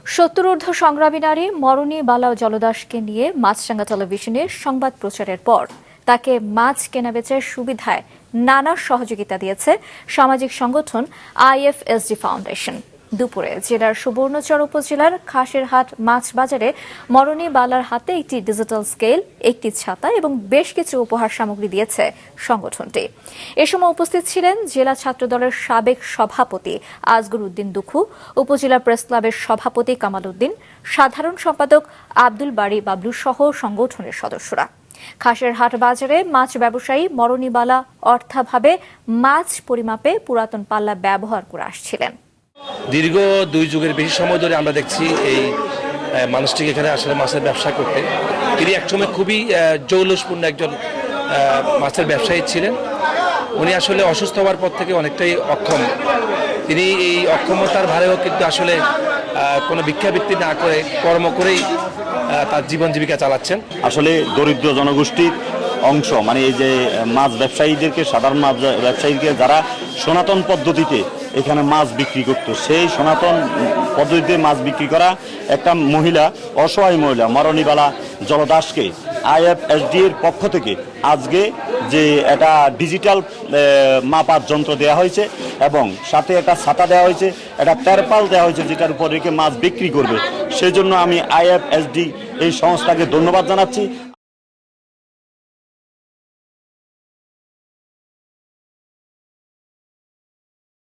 ৭০ ঊর্ধ্ব সংগ্রামী নারী মরণী বালা জলদাসকে নিয়ে মাছরাঙা টেলিভিশনের সংবাদ প্রচারের পর তাকে মাছ কেনাবেচার সুবিধায় নানা সহযোগিতা দিয়েছে সামাজিক সংগঠন আইএফএসডি ফাউন্ডেশন। দুপুরে জেলার সুবর্ণচর উপজেলার খাসেরহাট মাছ বাজারে মরণী বালার হাতে একটি ডিজিটাল স্কেল, একটি ছাতা এবং বেশ কিছু উপহার সামগ্রী দিয়েছে সংগঠনটি। এ সময় উপস্থিত ছিলেন জেলা ছাত্রদলের সাবেক সভাপতি আজগর উদ্দিন দুখু, উপজেলা প্রেস ক্লাবের সভাপতি কামাল উদ্দিন, সাধারণ সম্পাদক আব্দুল বারী বাবলু সহ সংগঠনের সদস্যরা। খাসেরহাট বাজারে মাছ ব্যবসায়ী মরণী বালা অর্থাভাবে মাছ পরিমাপে পুরাতন পাল্লা ব্যবহার করে আসছিলেন। দীর্ঘ 2 যুগের বেশি সময় ধরে আমরা দেখছি এই মানুষটিকে এখানে আসলে মাছের ব্যবসা করতে। তিনি একসময় খুবই জৌলুসপূর্ণ একজন মাছের ব্যবসায়ী ছিলেন। উনি আসলে অসুস্থ হওয়ার পর থেকে অনেকটাই অক্ষম। তিনি এই অক্ষমতার ভারেও কিন্তু আসলে কোনো ভিক্ষাবৃত্তি না করে কর্ম করেই তার জীবন জীবিকা চালাচ্ছেন। আসলে দরিদ্র জনগোষ্ঠীর অংশ, মানে এই যে মাছ ব্যবসায়ীদেরকে, সাধারণ মাছ ব্যবসায়ীকে যারা সনাতন পদ্ধতিতে এখানে মাছ বিক্রি করত, সেই সনাতন পদ্ধতিতে মাছ বিক্রি করা একটা মহিলা, অসহায় মহিলা মরণী বালা জলদাসকে আইএফএসডি এর পক্ষ থেকে আজকে যে একটা ডিজিটাল মাপার যন্ত্র দেওয়া হয়েছে এবং সাথে একটা ছাতা দেওয়া হয়েছে, একটা তেরপাল দেওয়া হয়েছে যেটার উপর রেখে মাছ বিক্রি করবে। সেই জন্য আমি আইএফএসডি এই সংস্থাকে ধন্যবাদ জানাচ্ছি।